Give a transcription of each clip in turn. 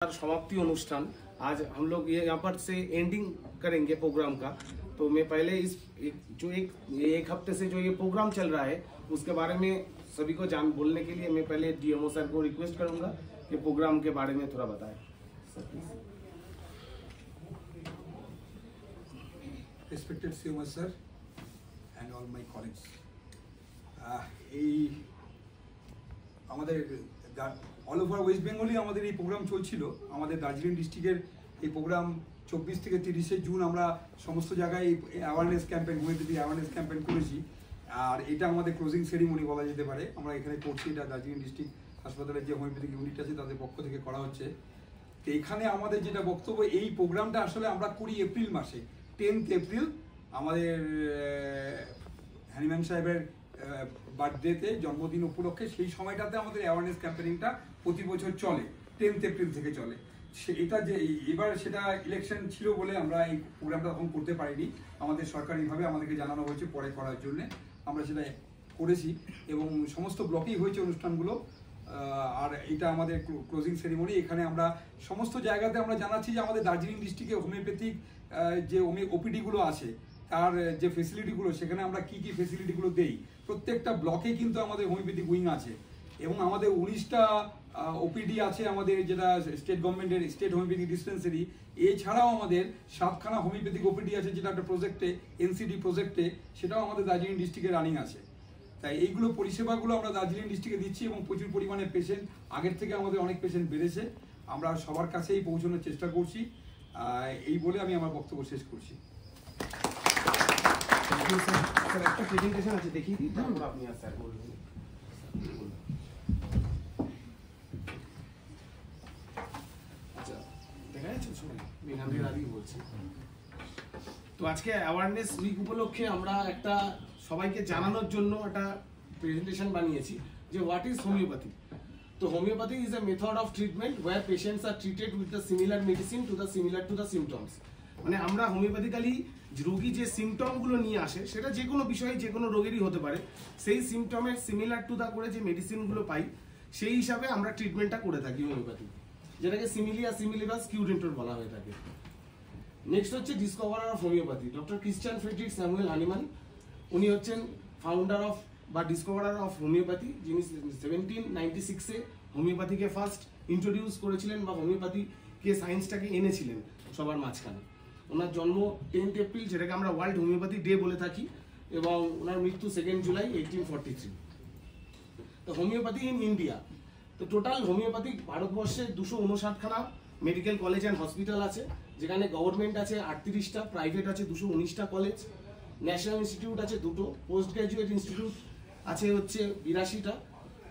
समाप्ति अनुष्ठान आज हम लोग ये यहाँ पर से एंडिंग करेंगे प्रोग्राम का। तो मैं पहले इस एक हफ्ते से जो ये प्रोग्राम चल रहा है उसके बारे में सभी को बोलने के लिए मैं पहले डीएमओ सर को रिक्वेस्ट करूंगा कि प्रोग्राम के बारे में थोड़ा बताएं। Respected CMO sir and all my colleagues, all over West বেঙ্গলে আমাদের এই প্রোগ্রাম চলছিল। আমাদের দার্জিলিং ডিস্ট্রিক্টের এই প্রোগ্রাম 24 থেকে 30 জুন আমরা সমস্ত জায়গায় awareness campaign, homeopathy awareness campaign করেছি। আর এটা আমাদের ক্লোজিং সেরিমনি বলা যেতে পারে। আমরা এখানে করছি, এটা দার্জিলিং ডিস্ট্রিক্ট হাসপাতালের যে হোমিওপ্যাথিক ইউনিট আছে তাদের পক্ষ থেকে করা হচ্ছে। তো এখানে আমাদের যেটা বক্তব্য, এই প্রোগ্রামটা আসলে আমরা করি এপ্রিল মাসে, 10th এপ্রিল আমাদের হ্যানিম্যান সাহেবের বার্থডেতে, জন্মদিন উপলক্ষে। সেই সময়টাতে আমাদের অ্যাওয়ারনেস ক্যাম্পেইনটা প্রতি বছর চলে, 10th এপ্রিল থেকে চলে। এটা যে এবার সেটা ইলেকশন ছিল বলে আমরা এই প্রোগ্রামটা তখন করতে পারিনি। আমাদের সরকারিভাবে আমাদেরকে জানানো হয়েছে পরে করার জন্য, আমরা সেটা করেছি এবং সমস্ত ব্লকেই হয়েছে অনুষ্ঠানগুলো। আর এটা আমাদের ক্লোজিং সেরিমনি। এখানে আমরা সমস্ত জায়গাতে আমরা জানাচ্ছি যে আমাদের দার্জিলিং ডিস্ট্রিক্টে হোমিওপ্যাথিক যে ওপিডিগুলো আছে তার যে ফেসিলিটিগুলো, সেখানে আমরা কি কি ফেসিলিটিগুলো দেই। প্রত্যেকটা ব্লকে কিন্তু আমাদের হোমিওপ্যাথিক উইং আছে এবং আমাদের 19টা ওপিডি আছে আমাদের, যেটা স্টেট গভর্নমেন্টের স্টেট হোমিওপ্যাথিক ডিসপেন্সারি। এছাড়াও আমাদের 7খানা হোমিওপ্যাথিক ওপিডি আছে, যেটা একটা প্রজেক্টে, এনসিডি প্রজেক্টে, সেটাও আমাদের দার্জিলিং ডিস্ট্রিক্টে রানিং আছে। তাই এইগুলো পরিষেবাগুলো আমরা দার্জিলিং ডিস্ট্রিক্টে দিচ্ছি এবং প্রচুর পরিমাণে পেশেন্ট, আগের থেকে আমাদের অনেক পেশেন্ট বেড়েছে। আমরা সবার কাছেই পৌঁছানোর চেষ্টা করছি। এই বলে আমি আমার বক্তব্য শেষ করছি। একটা প্রেজেন্টেশন আছে, দেখি তারপর আপনি আর স্যার বলবেন। আচ্ছা, দেখা যাচ্ছে সবাই? মেঘান্তের আগেই বলছি। তো আজকে অ্যাওয়ারনেস উইক উপলক্ষে আমরা একটা সবাইকে জানানোর জন্য একটা প্রেজেন্টেশন বানিয়েছি যে হোয়াট ইজ হোমিওপ্যাথি। তো homeopathy is a method of treatment where patients are treated with the similar medicine to the similar to the symptoms. মানে আমরা হোমিওপ্যাথিক্যালি রোগী যে সিমটমগুলো নিয়ে আসে, সেটা যে কোনো বিষয়ে যে কোনো রোগেরই হতে পারে, সেই সিমটমের সিমিলার টু দ্য করে যে মেডিসিনগুলো পাই সেই হিসাবে আমরা ট্রিটমেন্টটা করে থাকি হোমিওপ্যাথি, যেটাকে সিমিলিয়া সিমিলিবাস কিউরেন্টর বলা হয়ে থাকে। নেক্সট হচ্ছে discoverer of homeopathy, doctor Christian Frederick Samuel Hahnemann. উনি হচ্ছেন ফাউন্ডার অফ বা ডিসকভারার অফ হোমিওপ্যাথি, যিনি 1796-এ হোমিওপ্যাথিকে ফার্স্ট ইন্ট্রোডিউস করেছিলেন বা হোমিওপ্যাথিকে সায়েন্সটাকে এনেছিলেন সবার মাঝখানে। ওনার জন্ম 10th এপ্রিল, যেটাকে আমরা ওয়ার্ল্ড হোমিওপ্যাথি ডে বলে থাকি, এবং ওনার মৃত্যু 2 জুলাই 1843। তো হোমিওপ্যাথি ইন ইন্ডিয়া, তো টোটাল হোমিওপ্যাথিক ভারতবর্ষে 259খানা মেডিকেল কলেজ অ্যান্ড হসপিটাল আছে, যেখানে গভর্নমেন্ট আছে 38টা, প্রাইভেট আছে 219টা কলেজ, ন্যাশনাল ইনস্টিটিউট আছে 2টো, পোস্ট গ্রাজুয়েট ইনস্টিটিউট আছে হচ্ছে 82টা,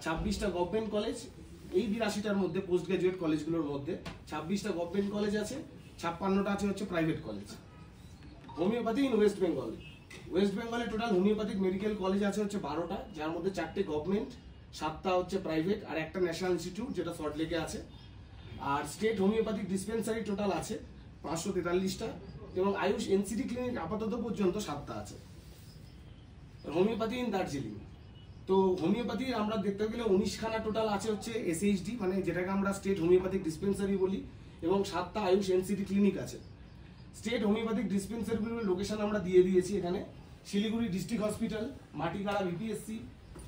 26টা গভর্নমেন্ট কলেজ। এই 82টার মধ্যে পোস্ট গ্রাজুয়েট কলেজগুলোর মধ্যে 26টা গভর্নমেন্ট কলেজ আছে, 56টা আছে হচ্ছে private college. Homeopathy in West Bengal, West বেঙ্গলে টোটাল হোমিওপ্যাথিক মেডিকেল কলেজ আছে হচ্ছে 12টা, যার মধ্যে 4টে গভর্নমেন্ট, 7টা হচ্ছে প্রাইভেট, আর একটা ন্যাশনাল ইনস্টিটিউট যেটা সল্টলেকে আছে। আর স্টেট হোমিওপ্যাথিক ডিসপেন্সারি টোটাল আছে 543টা, এবং আয়ুষ এনসিডি ক্লিনিক আপাতত পর্যন্ত 7টা আছে। হোমিওপ্যাথি ইন দার্জিলিং, তো হোমিওপ্যাথির আমরা দেখতে গেলে 19খানা টোটাল আছে হচ্ছে এসএইচডি, মানে যেটাকে আমরা স্টেট হোমিওপ্যাথিক ডিসপেন্সারি বলি, এবং 7টা আয়ুষ এনসিডি ক্লিনিক আছে। স্টেট হোমিওপ্যাথিক ডিসপেন্সারিগুলোর লোকেশন আমরা দিয়ে দিয়েছি এখানে: Siliguri district hospital, Matigara BPSC,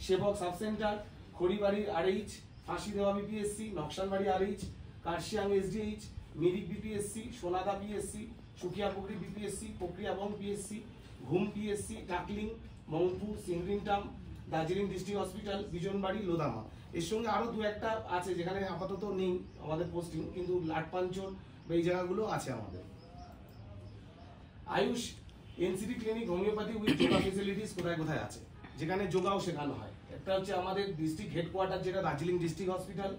Sevoke sub centre, খড়িবাড়ির RH, Phansidewa BPSC, Naxalbari RH, Kurseong SDH, Mirik BPSC, Sonada PSC, Sukiapokhri BPSC, Pokhriabong PSC, Ghoom PSC, Takling, মংপুর, সিংরিংটাম, দার্জিলিং ডিস্ট্রিক্ট হসপিটাল, বিজনবাড়ি, লোদামা। এর সঙ্গে আরো 2-1টা আছে যেখানে আপাতত নেই আমাদের পোস্টিং, কিন্তু লাটপাঞ্চল বা এই জায়গাগুলো আছে আমাদের। Ayush NCD clinic homeopathy with yoga facilities কোথায় কোথায় আছে, যেখানে যোগাও শেখানো হয়। একটা হচ্ছে আমাদের ডিস্ট্রিক্ট হেডকোয়ার্টার, যেটা Darjeeling district hospital,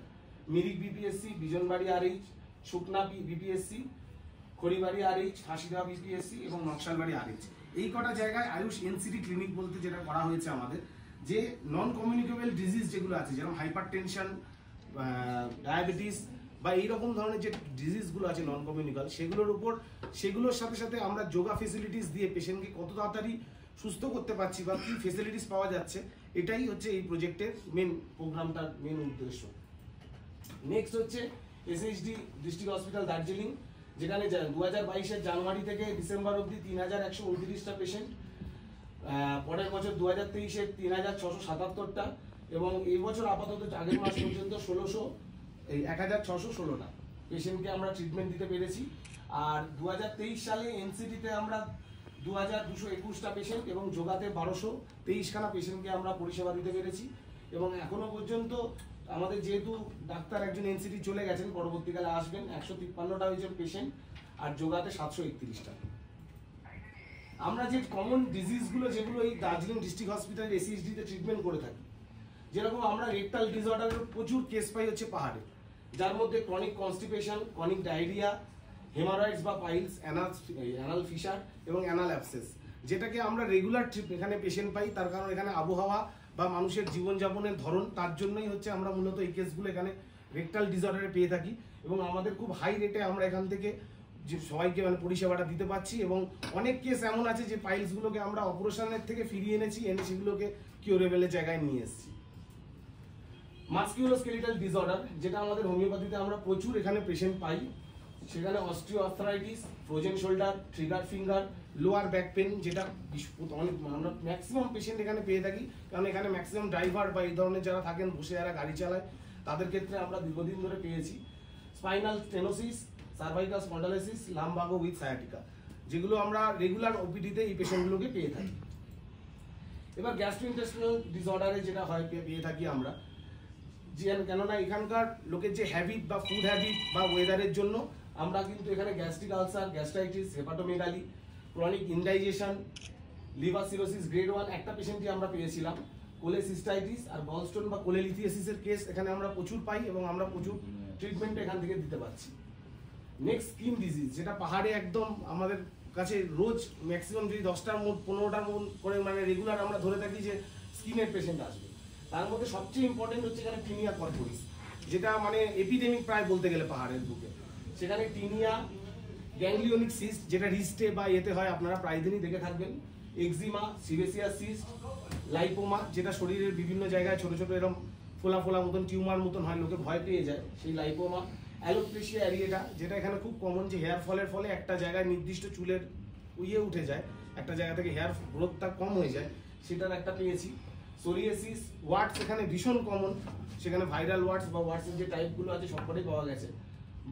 Mirik BPSC, Bijanbari RH, Sukna BPSC, Kharibari RH, Phansidewa BPSC এবং নকশালবাড়ি আরএইচ। এই কটা জায়গায় আয়ুষ এনসিডি ক্লিনিক বলতে যেটা করা হয়েছে আমাদের, যে নন কমিউনিকেবল ডিজিজ যেগুলো আছে, যেমন হাইপার টেনশন, ডায়াবেটিস বা এইরকম ধরনের যে ডিজিজগুলো আছে নন কমিউনিকেবল, সেগুলোর সাথে সাথে আমরা যোগা ফেসিলিটিস দিয়ে পেশেন্টকে কত তাড়াতাড়ি সুস্থ করতে পারছি বা কি ফেসিলিটিস পাওয়া যাচ্ছে, এটাই হচ্ছে এই প্রজেক্টের মেন প্রোগ্রামটার মেন উদ্দেশ্য। নেক্সট হচ্ছে এসএইচডি ডিস্ট্রিক্ট হসপিটাল দার্জিলিং, যেখানে 2022-এর জানুয়ারি থেকে ডিসেম্বর অবধি 3129টা পেশেন্ট, পরের বছর 2023-এর 3677টা, এবং এই বছর আপাতত আগের মাস পর্যন্ত 1616টা পেশেন্টকে আমরা ট্রিটমেন্ট দিতে পেরেছি। আর 2023 সালে এনসিটিতে আমরা 2221টা পেশেন্ট এবং যোগাতে 1223খানা পেশেন্টকে আমরা পরিষেবা দিতে পেরেছি। এবং এখনো পর্যন্ত আমাদের যেহেতু ডাক্তার একজন এনসিটি চলে গেছেন, পরবর্তীকালে আসবেন, 153টা হয়েছে পেশেন্ট, আর যোগাতে 731টা। আমরা যে কমন ডিজিজগুলো যেগুলো এই দার্জিলিং ডিস্ট্রিক্ট হসপিটালের এসএইচডিতে ট্রিটমেন্ট করে থাকি, যেরকম আমরা রেকটাল ডিসঅর্ডারের প্রচুর কেস পাই হচ্ছে পাহাড়ে, যার মধ্যে ক্রনিক কনস্টিপেশন, ক্রনিক ডায়রিয়া, হেমারয়েডস বা পাইলস, অ্যানাল ফিশার এবং অ্যানাল অ্যাবসেস, যেটাকে আমরা রেগুলার এখানে পেশেন্ট পাই। তার কারণ এখানে আবহাওয়া বা মানুষের জীবনযাপনের ধরন, তার জন্যই হচ্ছে আমরা মূলত এই কেসগুলো এখানে রেকটাল ডিসঅর্ডারে পেয়ে থাকি। এবং আমাদের খুব হাই রেটে আমরা এখান থেকে যে সবাইকে মানে পরিষেবাটা দিতে পারছি। এবং অনেক কেস এমন আছে যে পাইলসগুলোকে আমরা অপারেশনের থেকে ফিরিয়ে এনে সেগুলোকে কিউরেবলের জায়গায় নিয়ে এসেছি। মাসকুলোস্কেলিটাল ডিসঅর্ডার, যেটা আমাদের হোমিওপ্যাথিতে আমরা প্রচুর এখানে পেশেন্ট পাই, সেখানে osteoarthritis, frozen shoulder, trigger finger, lower back pain, যেটা অনেক আমরা ম্যাক্সিমাম পেশেন্ট এখানে পেয়ে থাকি, কারণ এখানে ম্যাক্সিমাম ড্রাইভার বা এই ধরনের যারা থাকেন বসে যারা গাড়ি চালায়, তাদের ক্ষেত্রে আমরা দীর্ঘদিন ধরে পেয়েছি। Spinal stenosis, cervical spondylosis, lumbago with sciatica, যেগুলো আমরা রেগুলার ওপিডিতে এই পেশেন্টগুলোকে পেয়ে থাকি। এবার গ্যাস্ট্রোইন্টেস্টিনাল ডিসঅর্ডারে যেটা হয় পেয়ে থাকি আমরা, কেননা এখানকার লোকের যে হ্যাবিট বা ফুড হ্যাবিট বা ওয়েদারের জন্য আমরা কিন্তু এখানে gastric ulcer, gastritis, hepatomegaly, chronic indigestion, liver cirrhosis grade 1 একটা পেশেন্টই আমরা পেয়েছিলাম, কোলেসিস্টাইটিস আর গলস্টোন বা কোলেলিথিয়াসিসের কেস এখানে আমরা প্রচুর পাই এবং আমরা প্রচুর ট্রিটমেন্ট এখান থেকে দিতে পারছি। নেক্সট স্কিন ডিজিজ, যেটা পাহাড়ে একদম আমাদের কাছে রোজ ম্যাক্সিমাম যদি 10টার মধ্যে 15টার করে মানে রেগুলার আমরা ধরে থাকি যে স্কিনের পেশেন্ট আসবে। তার মধ্যে সবচেয়ে ইম্পর্টেন্ট হচ্ছে এখানে টিনিয়া কর্পোরিস, যেটা মানে এপিডেমিক প্রায় বলতে গেলে পাহাড়ের বুকে। সেখানে টিনিয়া, গ্যাংলিওনিক সিস্ট, যেটা রিস্টে বা এতে হয়, আপনারা প্রায় দিনই দেখে থাকবেন, এক্সিমা, সিবেসিয়াস সিস্ট, লাইপোমা, যেটা শরীরের বিভিন্ন জায়গায় ছোট ছোট এরকম ফোলা ফোলা মতন টিউমার মতন হয়, লোকে ভয় পেয়ে যায়, সেই লাইপোমা। অ্যালোপেশিয়া অ্যারিয়েটা, যেটা এখানে খুব কমন, যে হেয়ার ফলের ফলে একটা জায়গায় নির্দিষ্ট চুলের উঠে যায়, একটা জায়গা থেকে হেয়ার গ্রোথটা কম হয়ে যায়, সেটার একটা পেয়েছি। সোরিয়াসিস, ওয়ার্ডস এখানে ভীষণ কমন, সেখানে ভাইরাল ওয়ার্ডস বা ওয়ার্ডসের যে টাইপগুলো আছে সবকটাই পাওয়া গেছে।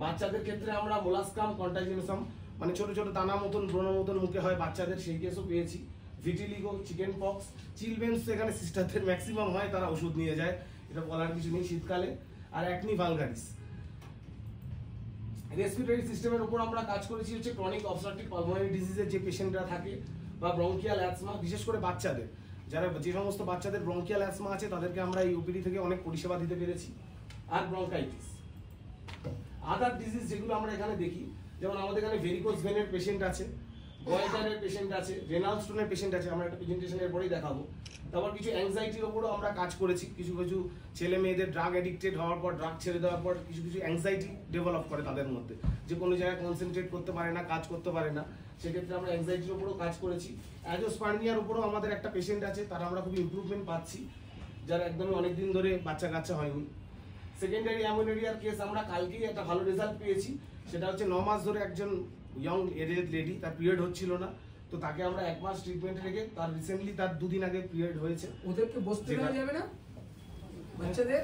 বাচ্চাদের ক্ষেত্রে আমরা মোলাস্কাম কন্টাজিনোসাম, মানে ছোট ছোট দানা মতন ব্রণ মতন মুখে হয় বাচ্চাদের, সেই কেসও পেয়েছি। ভিটিলিগো, চিকেন পক্স, চিলবেন্স এখানে সিস্টারদের ম্যাক্সিমাম হয়, তারা ওষুধ নিয়ে যায়, এটা বলার কিছু নেই শীতকালে। আর অ্যাকনি ভালগারিস। রেসপিরেটরি সিস্টেমের উপর আমরা কাজ করেছি হচ্ছে ক্রনিক অবস্ট্রাকটিভ পালমোনারি ডিজিজের যে পেশেন্টরা থাকে, বা ব্রঙ্কিয়াল অ্যাজমা, বিশেষ করে বাচ্চাদের, যে সমস্ত বাচ্চাদের ব্রঙ্কিয়াল অ্যাজমা আছে তাদেরকে আমরা এই ওপিডি থেকে অনেক পরিষেবা দিতে পেরেছি। আর ব্রঙ্কাইটিস। আদার ডিজিজ যেগুলো আমরা এখানে দেখি, যেমন আমাদের এখানে ভেরিকোজ ভেনের পেশেন্ট আছে, গয়টারের পেশেন্ট আছে, রেনাল স্টোনের পেশেন্ট আছে, আমরা একটা প্রেজেন্টেশনের পরেই দেখাবো। তারপর কিছু অ্যাংজাইটির ওপরও আমরা কাজ করেছি, কিছু কিছু ছেলে মেয়েদের ড্রাগ অ্যাডিক্টেড হওয়ার পর, ড্রাগ ছেড়ে দেওয়ার পর কিছু কিছু অ্যাংজাইটি ডেভেলপ করে তাদের মধ্যে, যে কোনো জায়গায় কনসেন্ট্রেট করতে পারে না, কাজ করতে পারে না, সেক্ষেত্রে আমরা অ্যাংজাইটির ওপরও কাজ করেছি। অ্যাজোস্পার্মিয়ার ওপরও আমাদের একটা পেশেন্ট আছে, তারা আমরা খুব ইমপ্রুভমেন্ট পাচ্ছি, যারা একদমই অনেকদিন ধরে বাচ্চা কাচ্চা হয়নি। সেকেন্ডারি অ্যামোনেরিয়ার কেস আমরা কালকেই একটা ভালো রেজাল্ট পেয়েছি, সেটা হচ্ছে 9 মাস ধরে একজন ইয়ং এজেড লেডি, তার পিরিয়ড হচ্ছিল না, তো তাকে আমরা 1 মাস ট্রিটমেন্টে রেখে, তার রিসেন্টলি তার 2 দিন আগে পিরিয়ড হয়েছে। ওদেরকে বসতে দেওয়া যাবে না বাচ্চাদের?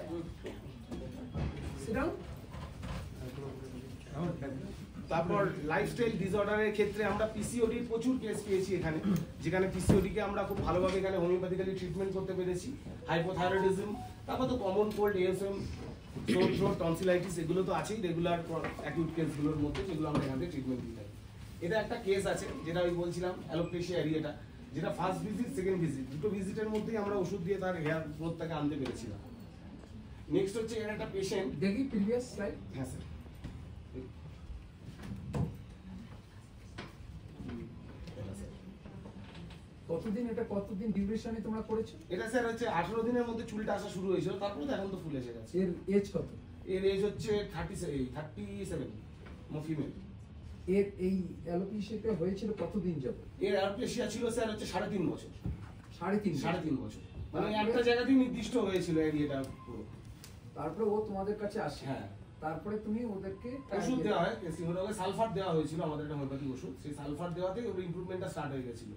তারপর লাইফস্টাইল ডিসঅর্ডারের ক্ষেত্রে আমরা পিসিওডির প্রচুর কেস পেয়েছি এখানে, যেখানে পিসিওডিকে আমরা খুব ভালোভাবে এখানে হোমিওপ্যাথিক্যালি ট্রিটমেন্ট করতে পেরেছি। হাইপোথাইরয়েডিজম, তারপর তো common cold, ASM, throat, tonsillitis, এগুলো তো আছেই রেগুলার অ্যাকিউট কেসগুলোর মধ্যে, যেগুলো আমরা এখান থেকে ট্রিটমেন্ট দিই। এটা একটা কেস আছে, যেটা আমি বলছিলাম অ্যালোপেশিয়া অ্যারিয়েটা, যেটা ফার্স্ট ভিজিট, সেকেন্ড ভিজিট, দুটো ভিজিটের মধ্যেই আমরা ওষুধ দিয়ে তার হেয়ার গ্রোথটাকে আনতে পেরেছিলাম। নেক্সট হচ্ছে এর একটা পেশেন্ট, দেখি প্রিভিয়াস স্লাইড। হ্যাঁ স্যার। কতদিন ডিউরেশনে তোমরা করেছো? এটা স্যার হচ্ছে 18 দিনের মধ্যে চুলটা আসা শুরু হয়েছিল, তারপরে এখন তো ফুল এসে গেছে। এর এজ কত? এর এজ হচ্ছে 37 ফিমেল। এর এই অ্যালোপেশিয়াটা হয়েছিল কতদিন যাবে? এর অ্যালোপেশিয়া ছিল স্যার হচ্ছে 3.5 বছর। 3.5 বছর, মানে একটা জায়গাতেই নির্দিষ্ট হয়েছিল এরিয়াটা পুরো। তারপরে ও তোমাদের কাছে আসে। হ্যাঁ, তারপরে তুমি ওদেরকে ওষুধ দেওয়া হয়, কেসিমোডকে সালফার দেওয়া হয়েছিল, আমাদের একটা হোমিওপ্যাথিক ওষুধ, সেই সালফার দেওয়াতে ওর ইমপ্রুভমেন্টটা স্টার্ট হয়ে গেছিল।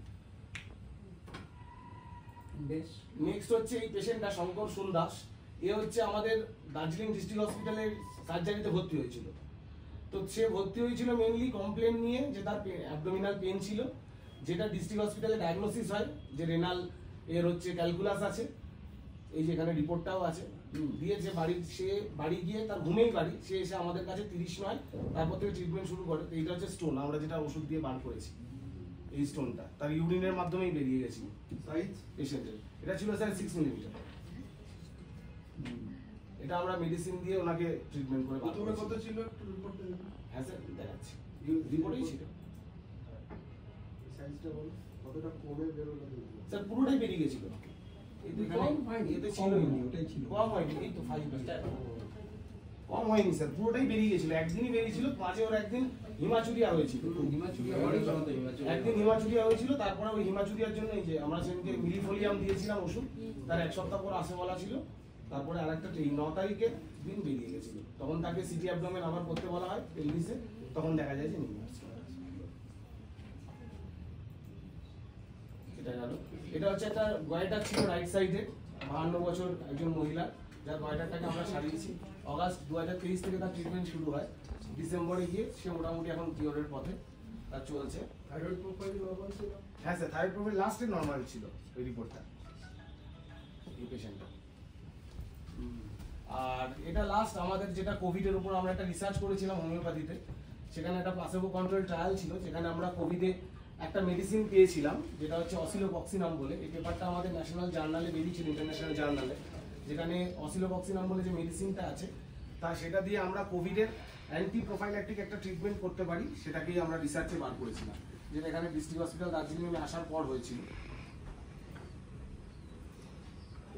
বেশ। নেক্সট হচ্ছে এই পেশেন্টটা শঙ্কর সোন দাস, এ হচ্ছে আমাদের দার্জিলিং ডিস্ট্রিক্ট হসপিটালের সার্জারিতে ভর্তি হয়েছিল। তো সে ভর্তি হয়েছিল মেইনলি কমপ্লেন নিয়ে যে তার অ্যাবডোমিনাল পেন ছিল, যেটা ডিস্ট্রিক্ট হসপিটালে ডায়াগনোসিস হয় যে রেনাল এর হচ্ছে ক্যালকুলাস আছে, এই যে এখানে রিপোর্টটাও আছে। দিয়ে যে সে বাড়ি গিয়ে তার ঘুমেই বাড়ি, সে এসে আমাদের কাছে 30 নয় তারপর থেকে ট্রিটমেন্ট শুরু করে। তো এইটা হচ্ছে স্টোন, আমরা যেটা ওষুধ দিয়ে বার করেছি, এই স্টোনটা তার ইউরিনের মাধ্যমেই বেরিয়ে গেছিল সাইজ পেশেন্টের। এটা ছিল স্যার 6 মিলিমিটার। এটা আমরা মেডিসিন দিয়ে ওনাকে ট্রিটমেন্ট করে বার প্রথমে করেছি। কত ছিল একটু রিপোর্ট দেবেন? হ্যাঁ স্যার দেখাচ্ছি, রিপোর্টেই ছিল সাইজটা বলো কতটা কমে বেরোলো? স্যার, পুরোটাই বেরিয়ে গেছিল। এই তো এখানে কম হয়নি, এতে কম ছিল হয়নি, ওটাই ছিল। কম হয়নি, এই তো 5 কম হয়নি স্যার, পুরোটাই বেরিয়ে গেছিল। একদিনই বেরিয়েছিল, মাঝে ওর একদিন হিমাচুরিয়া হয়েছিল, একদিন হিমাচুরিয়া হয়েছিল। তারপরে ওই হিমাচুরিয়ার জন্য এই যে আমরা সেদিনকে মিলিফোলিয়াম দিয়েছিলাম ওষুধ, তার 1 সপ্তাহ পর আসে বলা ছিল। তারপরে আরেকটা এই 9 তারিখের দিন বেরিয়ে গেছিল, তখন তাকে সিটি অ্যাবডোমেন আবার করতে বলা হয় পেলভিসে, তখন দেখা যায় যে নিউমাস। এটা গেল। এটা হচ্ছে একটা গয়টার ছিল রাইট সাইডে, 52 বছর একজন মহিলা, যার গয়টারটাকে আমরা সারিয়েছি। অগাস্ট 2023 থেকে তার ট্রিটমেন্ট শুরু হয়, ডিসেম্বরে গিয়ে সে মোটামুটি এখন কিওরের পথে, তার চলছে। থাইরয়েড প্রোফাইল নরমাল ছিল? হ্যাঁ স্যার, থাইরয়েড প্রোফাইল লাস্টে নর্মাল ছিল ওই রিপোর্টটা, এই পেশেন্টটা। আর এটা লাস্ট আমাদের যেটা কোভিডের উপর আমরা একটা রিসার্চ করেছিলাম হোমিওপ্যাথিতে, সেখানে একটা প্লাসেবো কন্ট্রোল ট্রায়াল ছিল, যেখানে আমরা কোভিডে একটা মেডিসিন পেয়েছিলাম যেটা হচ্ছে অসিলোকক্সিনাম বলে। এই পেপারটা আমাদের ন্যাশনাল জার্নালে বেরিয়েছিল, ইন্টারন্যাশনাল জার্নালে, যেখানে অসিলোকক্সিনাম বলে যে মেডিসিনটা আছে, তা সেটা দিয়ে আমরা কোভিডের অ্যান্টি প্রোফাইল্যাকটিক একটা ট্রিটমেন্ট করতে পারি, সেটাকেই আমরা রিসার্চে বার করেছিলাম, যেটা এখানে ডিস্ট্রিক্ট হসপিটাল দার্জিলিংয়ে আসার পর হয়েছিল।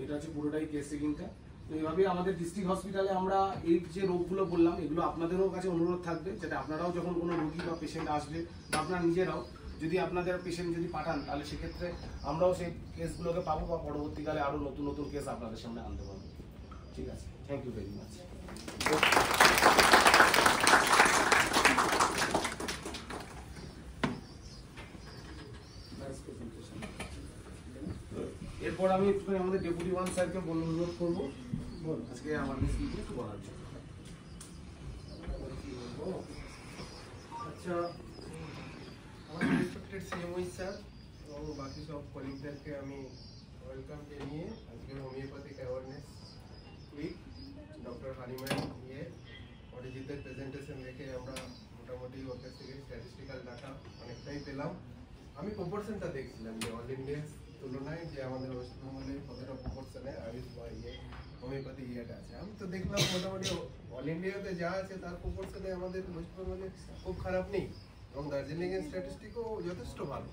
এটা হচ্ছে পুরোটাই কেস টেকিংটা। তো এইভাবে আমাদের ডিস্ট্রিক্ট হসপিটালে আমরা এই যে রোগগুলো বললাম, এগুলো আপনাদেরও কাছে অনুরোধ থাকবে, যাতে আপনারাও যখন কোনো রোগী বা পেশেন্ট আসবে, বা আপনারা নিজেরাও যদি আপনাদের পেশেন্ট যদি পাঠান, তাহলে সেক্ষেত্রে আমরাও সেই কেসগুলোকে পাবো, বা পরবর্তীকালে আরও নতুন নতুন কেস আপনাদের সামনে আনতে পারবো। ঠিক আছে, থ্যাংক ইউ ভেরি মাচ। এরপর আমি একটুখানি আমাদের ডেপুটি ওয়ান স্যারকে অনুরোধ করবো আজকে আমাদের স্পিচে একটু বলার জন্য। আচ্ছা, আমাদের রেসপেক্টেড সিএমওই স্যার এবং বাকি সব কলিগদেরকে আমি ওয়েলকাম জানিয়ে আজকে হোমিওপ্যাথিক অ্যাওয়ারনেস উইক ডক্টর হালিমার নিয়ে অরিজিতের প্রেজেন্টেশন দেখে আমরা মোটামুটি ওর কাছ থেকে স্ট্যাটিস্টিক্যাল ডাটা অনেকটাই পেলাম। আমি প্রপোর্শনটা দেখছিলাম যে অল ইন্ডিয়ার তুলনায় যে আমাদের ওয়েস্ট বেঙ্গলে কতটা প্রপোর্শনে আয়ুষ বা হোমিওপ্যাথি ইয়েটা আছে। আমি তো দেখলাম মোটামুটি অল ইন্ডিয়াতে যা আছে তার প্রপোর্শনে আমাদের ওয়েস্ট বেঙ্গলে খুব খারাপ নেই, এবং দার্জিলিংয়ের স্ট্যাটিস্টিকও যথেষ্ট ভালো।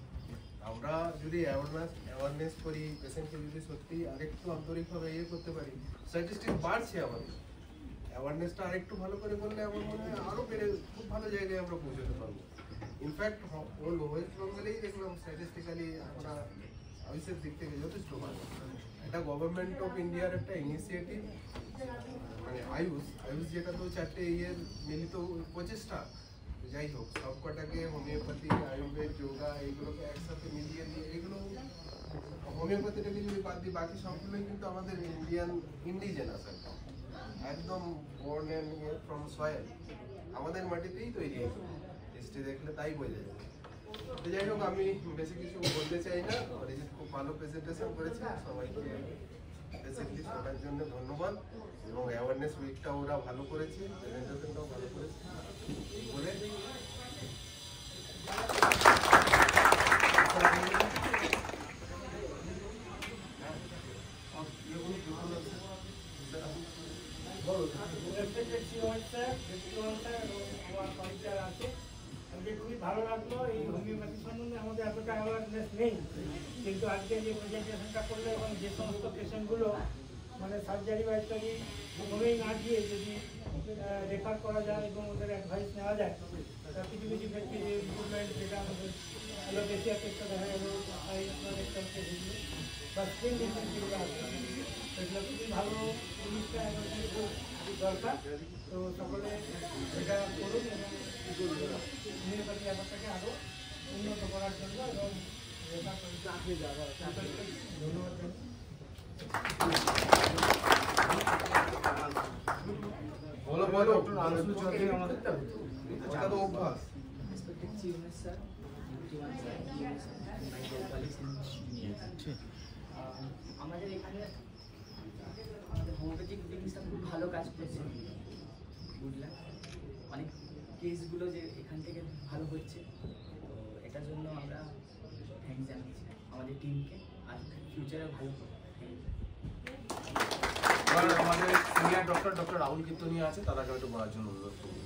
আমরা যদি অ্যাওয়ারনেস করি, পেশেন্টকে যদি সত্যি আরেকটু আন্তরিকভাবে ইয়ে করতে পারি, স্ট্যাটিস্টিক বাড়ছে আমাদের। অ্যাওয়ারনেসটা আরেকটু ভালো করে করলে আমার মনে হয় আরও বেড়ে খুব ভালো জায়গায় আমরা পৌঁছতে পারবো। ইনফ্যাক্ট ওয়েস্ট বেঙ্গলেই দেখলাম স্ট্যাটিস্টিক্যালি আমরা আয়ুষের দিক থেকে যথেষ্ট ভালো। এটা গভর্নমেন্ট অফ ইন্ডিয়ার একটা ইনিশিয়েটিভ, মানে আয়ুষ যেটা তো 4টে ইয়ের মিলিত প্রচেষ্টা। যাই হোক, সবকটাকে হোমিওপ্যাথি, আয়ুর্বেদ, যোগা এইগুলোকে একসাথে মিলিয়ে দিয়ে, এগুলো হোমিওপ্যাথিটাকে যদি বাদ দিই বাকি সবগুলোই কিন্তু আমাদের ইন্ডিজেনাস একদম বর্ন অ্যান্ড ফ্রম সয়েল, আমাদের মাটিতেই তৈরি। হিস্ট্রি দেখলে তাই বোঝা যায়। তো যাই হোক, আমি বেশি কিছু বলতে চাই না। অরিজিৎ খুব ভালো প্রেজেন্টেশন করেছে, সবাইকে পেশেন্টলি শোনার জন্য ধন্যবাদ, এবং অ্যাওয়ারনেস উইকটা ওরা ভালো করেছে, প্রেজেন্টেশনটাও ভালো করেছে বলে খুবই ভালো লাগলো। এই হোমিওপ্যাথি সম্বন্ধে আমাদের এতটা অ্যাওয়ারনেস নেই, কিন্তু আজকে যে প্রেজেন্টেশনটা করলো এবং যে সমস্ত পেশেন্টগুলো মানে সার্জারি বা ইত্যাদি হোমেই না দিয়ে যদি রেফার করা যায় এবং ওদের অ্যাডভাইস নেওয়া যায়, কিছু কিছু ক্ষেত্রে যে ইম্প্রুভমেন্ট যেটা আমাদের অ্যালোপ্যাথির ক্ষেত্রে দেখা গেল বা স্কিন ডিজিজ যেগুলো আছে সেগুলো খুবই ভালো জিনিসটা এবং খুব দরকার। তো সকলে এটা করুন এবং হোমিওপ্যাথি ব্যাপারটাকে আরও উন্নত করার জন্য এবং ধন্যবাদ। বলো বলো ডক্টর আনসু চৌধুরী আমাদের এটা তো অভ্যাস। Respected CMS sir, everyone sir, DMS sir, and my colleagues and juniors. আমাদের এখানে আমাদের হোমিওপ্যাথিক ক্লিনিকটা খুব ভালো কাজ করেছে, বুঝলাম অনেক কেসগুলো যে এখান থেকে ভালো হচ্ছে, তো এটার জন্য আমরা থ্যাঙ্কস জানাচ্ছি আমাদের টিমকে, আর ফিউচারে ভালো করবে। আমাদের সিনিয়র ডক্টর রাহুল কীর্তনী আছে, তাদেরকে একটু বলার জন্য অনুরোধ করব।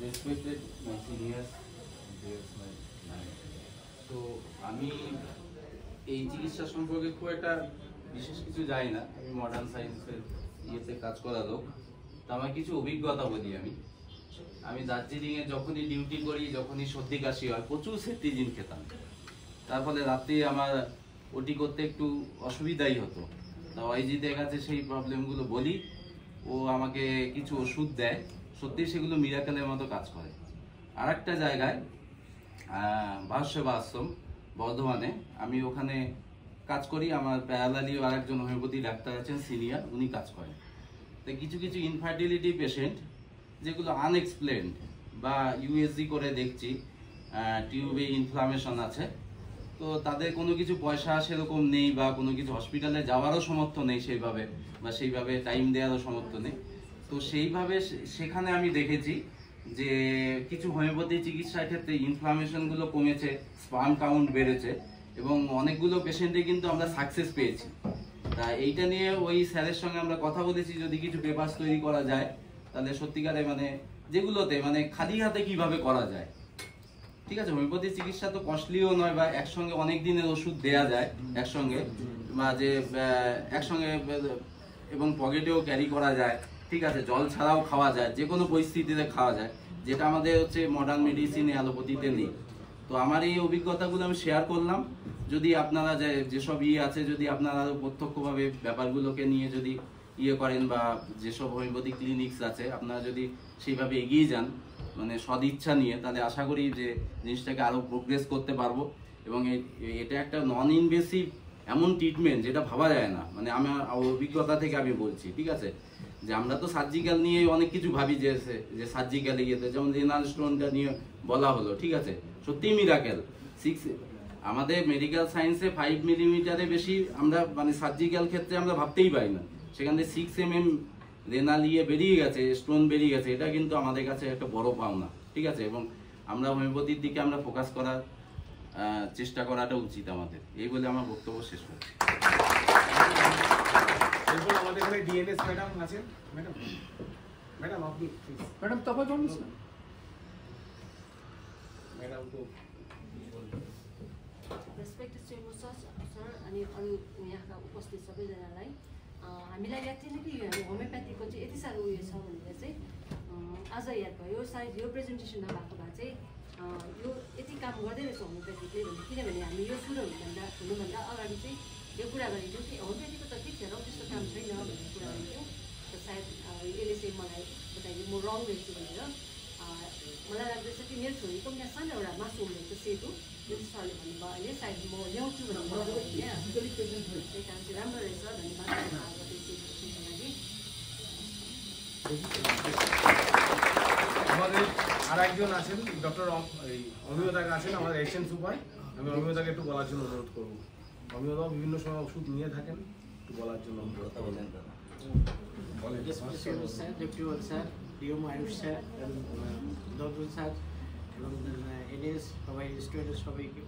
রেসপেক্টেড মাই সিনিয়র্স, তো আমি এই চিকিৎসা সম্পর্কে খুব একটা বিশেষ কিছু জানি না, আমি মডার্ন সায়েন্সের ইয়েতে কাজ করা লোক, তো আমার কিছু অভিজ্ঞতা বলি। আমি দার্জিলিংয়ে যখনই ডিউটি করি, যখনই সর্দি কাশি হয়, প্রচুর সেট্রিজিন খেতাম, তার ফলে রাত্রে আমার ওটি করতে একটু অসুবিধাই হতো। তা ওয়াইজিদের কাছে সেই প্রবলেমগুলো বলি, ও আমাকে কিছু ওষুধ দেয়, সত্যি সেগুলো মিরাকেলের মতো কাজ করে। আর একটা জায়গায় ভারসেবা আশ্রম বর্ধমানে, আমি ওখানে কাজ করি, আমার প্যারালালিও আর একজন হোমিওপ্যাথি ডাক্তার আছেন সিনিয়র, উনি কাজ করেন। তো কিছু কিছু ইনফার্টিলিটি পেশেন্ট যেগুলো আনএক্সপ্লেনড বা ইউএসজি করে দেখছি টিউবে ইনফ্লামেশন আছে, তো তাদের কোনো কিছু পয়সা সেরকম নেই বা কোনো কিছু হসপিটালে যাওয়ারও সমর্থ নেই সেইভাবে, বা সেইভাবে টাইম দেওয়ারও সমর্থ নেই। তো সেইভাবে সেখানে আমি দেখেছি যে কিছু হোমিওপ্যাথি চিকিৎসার ক্ষেত্রে ইনফ্লামেশনগুলো কমেছে, স্পার্ম কাউন্ট বেড়েছে, এবং অনেকগুলো পেশেন্টে কিন্তু আমরা সাকসেস পেয়েছি। তা এইটা নিয়ে ওই স্যারের সঙ্গে আমরা কথা বলেছি, যদি কিছু পেপারস তৈরি করা যায় তাহলে সত্যিকারে মানে যেগুলোতে মানে খালি হাতে কিভাবে করা যায়। ঠিক আছে, হোমিওপ্যাথি চিকিৎসা তো কস্টলিও নয়, বা একসঙ্গে অনেক দিনের ওষুধ দেয়া যায় একসঙ্গে, বা যে একসঙ্গে এবং পকেটেও ক্যারি করা যায়। ঠিক আছে, জল ছাড়াও খাওয়া যায়, যে কোনো পরিস্থিতিতে খাওয়া যায়, যেটা আমাদের হচ্ছে মডার্ন মেডিসিনে অ্যালোপ্যাথিতে নেই। তো আমার এই অভিজ্ঞতাগুলো আমি শেয়ার করলাম। যদি আপনারা যেসব আছে, যদি আপনারা প্রত্যক্ষভাবে ব্যাপারগুলোকে নিয়ে যদি করেন, বা যেসব হোমিওপ্যাথি ক্লিনিক্স আছে আপনারা যদি সেইভাবে এগিয়ে যান মানে সদিচ্ছা নিয়ে, তাহলে আশা করি যে জিনিসটাকে আরও প্রোগ্রেস করতে পারবো। এবং এটা একটা নন ইনভেসিভ এমন ট্রিটমেন্ট যেটা ভাবা যায় না, মানে আমার অভিজ্ঞতা থেকে আমি বলছি। ঠিক আছে, যে আমরা তো সার্জিক্যাল নিয়ে অনেক কিছু ভাবি, যে সার্জিক্যাল ইয়েতে যেমন রেনাল স্টোনটা নিয়ে বলা হলো, ঠিক আছে, সত্যিই মিরাকেল। আমাদের মেডিকেল সায়েন্সে 5 মিলিমিটারে বেশি আমরা মানে সার্জিক্যাল ক্ষেত্রে আমরা ভাবতেই পারি না, সেখান থেকে 6 mm রেনাল বেরিয়ে গেছে, স্টোন বেরিয়ে গেছে, এটা কিন্তু আমাদের কাছে একটা বড় পাওনা। ঠিক আছে, এবং আমরা হোমিওপ্যাথির দিকে আমরা ফোকাস করার চেষ্টা করাটা উচিত আমাদের। এই বলে আমার বক্তব্য শেষ করছি। এরপর আমাদের এখানে ডিএনএস ম্যাডাম আছেন। ম্যাডাম আপনি ম্যাডাম তবে বলুন ম্যাডাম তো रेस्पेक्टेड चेम्बर सर अनि अरू यहाँका उपस्थित सबैजनालाई हामीलाई याद थिएन कि होमियोप्याथीको चाहिँ यति साह्रो उयो छ भनेर चाहिँ आज याद भयो। सायद यो प्रेजेन्टेसन नभएको भए चाहिँ यो यति काम गर्दै रहेछ होमियोप्याथीले भने, किनभने हामी यो सुरु हुनुभन्दा अगाडि चाहिँ यो कुरा गरेको थियौँ कि होमियोप्याथीको त ठिक छ र त्यस्तो काम छैन भन्ने कुरा गरेको। त सायद यसले चाहिँ मलाई बताइदियो म रङ रहेछु भनेर। मलाई लाग्दैछ कि मेरो छोरीको पनि यहाँ सानो एउटा मासु हुनुहुन्छ सेतो, जुन सरले भन्नुभयो अहिले सायद म ल्याउँछु भनेर त्यही काम चाहिँ राम्रो रहेछ, धन्यवाद लागि। আমাদের আর একজন আছেন ডক্টর অমিয়দাকে আছেন, আমাদের এশিয়ান সুপার। আমি অমিয়দাকে একটু বলার জন্য অনুরোধ করবো। অমিয়দাও বিভিন্ন সময় ওষুধ নিয়ে থাকেন, একটু বলার জন্য কথা বলেন। Sir, deputy sir, DM Ayush sir, দর্শন স্যার এবং এনএস সবাই স্টুডেন্ট সবাইকে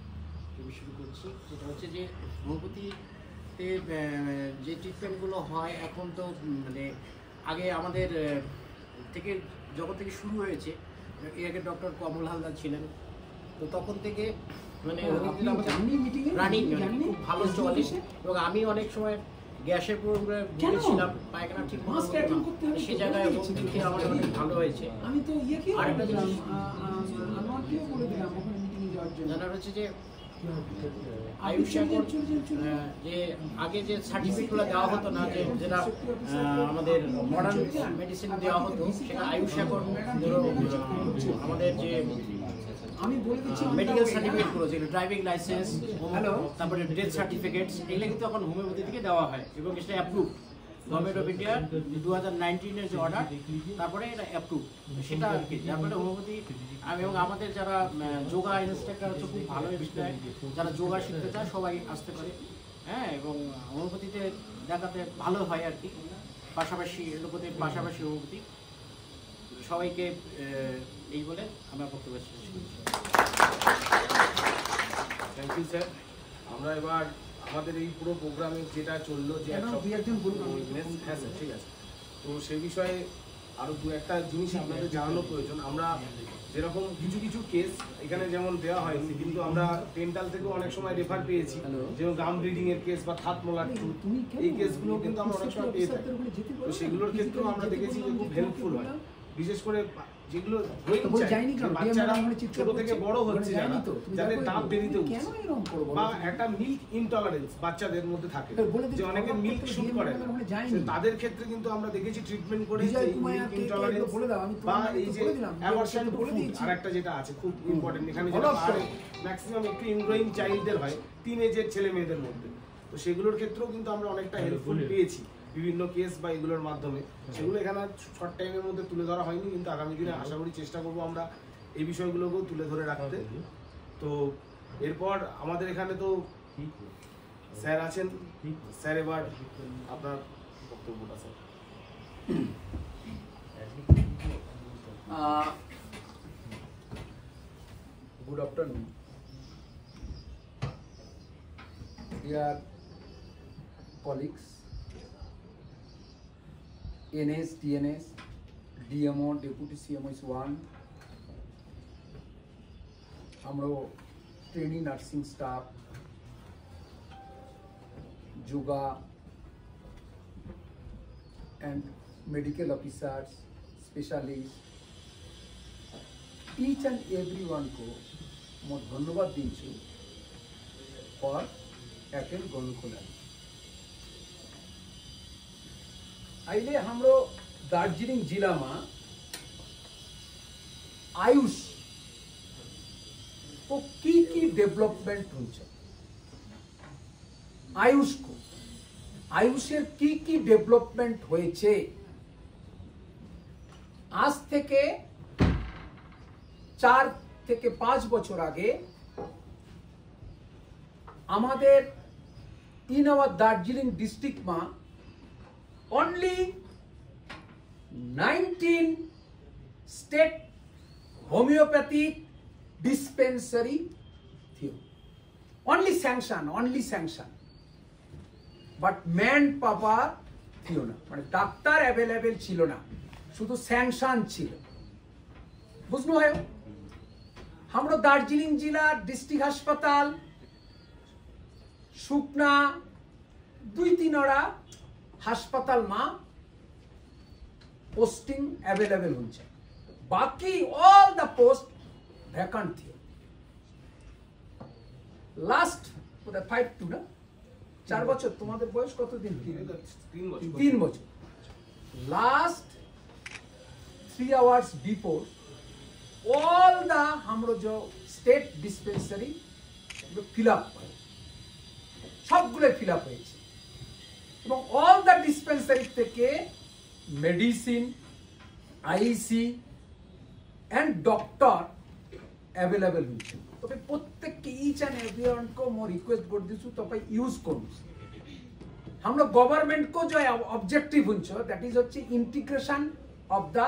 শুরু করছি। যেটা হচ্ছে যে হোমিওপ্যাথিতে যে ট্রিটমেন্টগুলো হয় এখন তো মানে আগে আমাদের থেকে যখন থেকে শুরু হয়েছে, এর আগে ডক্টর কমল হালদার ছিলেন, তো তখন থেকে মানে রানিং খুব ভালো চলে। এবং আমি অনেক সময় গ্যাসের প্রবলেমে ভুগেছিলাম, পায়খানা ঠিক মতো সেই জায়গায় খেয়ে আমার অনেক ভালো হয়েছে। আরেকটা জিনিস জানার হচ্ছে যে আয়ুষ এখন যে আগে যে সার্টিফিকেটগুলো দেওয়া হতো না, যে যেটা আমাদের মডার্ন মেডিসিন দেওয়া হতো, সেটা আয়ুষ এখন আমাদের যে আমি বলে দিচ্ছি মেডিকেল সার্টিফিকেটগুলো, যেগুলো ড্রাইভিং লাইসেন্স, তারপরে ডেথ সার্টিফিকেটস, এগুলো কিন্তু এখন হোমিওপ্যাথি থেকে দেওয়া হয় এবং সেটা অ্যাপ্রুভ। গভর্নমেন্ট অফ ইন্ডিয়ার 2019-এর যে অর্ডার, তারপরে এটা অ্যাপ্রুভ, সেটা আর কি। তারপরে হোমিওপ্যাথি এবং আমাদের যারা যোগা ইনস্ট্রাক্টর হচ্ছে খুব ভালো ইনস্ট্রাক্টর, যারা যোগা শিখতে চায় সবাই আসতে পারে, হ্যাঁ। এবং হোমিওপ্যাথিতে দেখাতে ভালো হয় আর কি, পাশাপাশি এলোপ্যাথির পাশাপাশি হোমিওপ্যাথি। সবাইকে এই বলে আমরা বক্তব্য শেষ করছি। Thank you sir. আমরা এবার আমাদের এই পুরো প্রোগ্রামে যেটা চললো, যে হ্যাঁ স্যার ঠিক আছে, তো সেই বিষয়ে আরো দু একটা জিনিস আপনাদের জানানো প্রয়োজন। আমরা যেরকম কিছু কিছু কেস এখানে যেমন দেওয়া হয়নি, কিন্তু আমরা ডেন্টাল থেকেও অনেক সময় রেফার পেয়েছি, যেমন গাম ব্লিডিং এর কেস বা থাত মোলার টুথ, এই কেসগুলো কিন্তু আমরা অনেক সময় পেয়ে থাকি। তো সেগুলোর ক্ষেত্রেও আমরা দেখেছি যে খুব হেল্পফুল হয়, বিশেষ করে যেগুলো বাচ্চারা ছোট থেকে বড় হচ্ছে যাদের দাঁত দেরিতে উঠছে, বা একটা মিল্ক ইনটলারেন্স বাচ্চাদের মধ্যে থাকে, যে অনেকে মিল্ক শুট করে না, তাদের ক্ষেত্রে কিন্তু আমরা দেখেছি ট্রিটমেন্ট করে মিল্ক ইনটলারেন্স বা এই যে অ্যাভারশন টু ফুড, আর একটা যেটা আছে খুব ইম্পর্টেন্ট এখানে, যেটা ম্যাক্সিমাম একটু ইনগ্রোয়িং চাইল্ডদের হয়, টিনেজের ছেলে মেয়েদের মধ্যে। তো সেগুলোর ক্ষেত্রেও কিন্তু আমরা অনেকটা হেল্পফুল পেয়েছি বিভিন্ন কেস বা এগুলোর মাধ্যমে। সেগুলো এখানে শর্ট টাইমের মধ্যে তুলে ধরা হয়নি, কিন্তু আগামী দিনে আশা করি চেষ্টা করবো আমরা এই বিষয়গুলোকেও তুলে ধরে রাখতে। তো এরপর আমাদের এখানে তো স্যার আছেন, স্যার এবার আপনার বক্তব্যটা sir. Good afternoon, dear colleagues, NS, TNS, DMO, Deputy CMOs 1, हमरो training nursing staff, yoga and medical officers, specialists, each and everyone को मैं धन्यवाद दीचु और एटेंड गणखोला। आइले हमरो दार्जिलिंग जिला में आयुष को की डेवलपमेंट होइछे, आयुष को आयुषेर की डेवलपमेंट होइछे आज থেকে 4 থেকে 5 বছর আগে আমাদের इन आवर दार्जिलिंग डिस्ट्रिक्ट में only 19 state homeopathic dispensary थियो, only sanction but man power थियो ना, माने डाक्तार अवेलेबल छिलो ना, शुधु सैंक्शन छिलो। बुझनो है हमरो दार्जिलिंग जिला डिस्ट्रिक्ट हासपाताल सुकना 2-3टा हासपाताल में पोस्टिंग अवेलेबल होच्छे, बाकी ऑल द पोस्ट वैकेंट थी। लास्ट 5 to 4 বছর, তোমাদের বয়স কতদিন? 3 বছর। Last 3 hours before all the हमरो जो स्टेट डिस्पेंसरी फिल अप है, सबगुलो फिल अप হয়েছে এবং অল দ্য ডিসপেন্সারি থেকে medicine, IC and doctor available হচ্ছে। তবে প্রত্যেককে ইচ এন্ড एवरीवन को मैं रिक्वेस्ट कर दिछु तपाईं यूज করুন। हमरो गवर्नमेंट को जो ऑब्जेक्टिव हुन्छ दैट इज হচ্ছে integration of the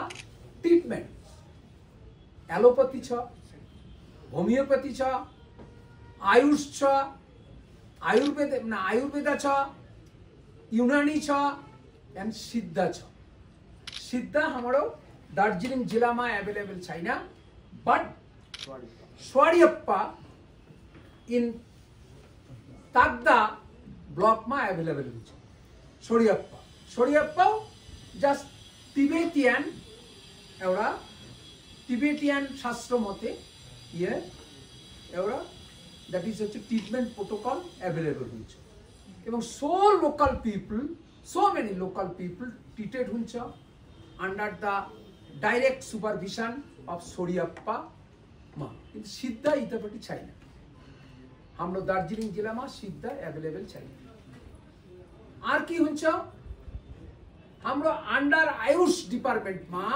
treatment, allopathy छ, होमियोपैथी छ, आयुष छ, आयुर्वेद छ, यूनानी छ एंड सिद्धा छ। सिद्धा हमारो दार्जिलिंग जिला में अवेलेबल छैन, बट स्वारियप्पा इन तागदा ब्लॉक में अवेलेबल हुन्छ। स्वारियप्पा जस्ट टिबेटियन एउटा टिबेटियन शास्त्र मते ये एउटा দ্যাট ইজ হচ্ছে ট্রিটমেন্ট প্রোটোকল অ্যাভেলেবল হচ্ছে এবং so many local people treated হচ্ছে under the direct supervision of Soriappa মা কিন্তু সিদ্ধা ইতাপাটি চাই না আমরা দার্জিলিং জেলা মা সিদ্ধা অ্যাভেলেবল চাই আর কি হচ্ছে আমরা अंडर आयुष डिपार्टमेंट मा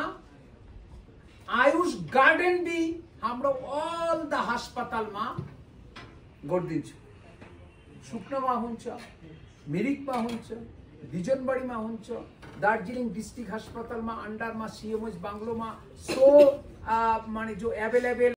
आयुष गार्डन भी আমরা ऑल द হাসপাতাল মা গড় দিচ্ছি শুকনা মা হচ্ছে মিরিক মা হচ্ছে বিজনবাড়ি মা হচ্ছে দার্জিলিং ডিস্ট্রিক্ট হাসপাতাল মা अंडर মা সিএমএস বাংলো মা সো মানে जो अवेलेबल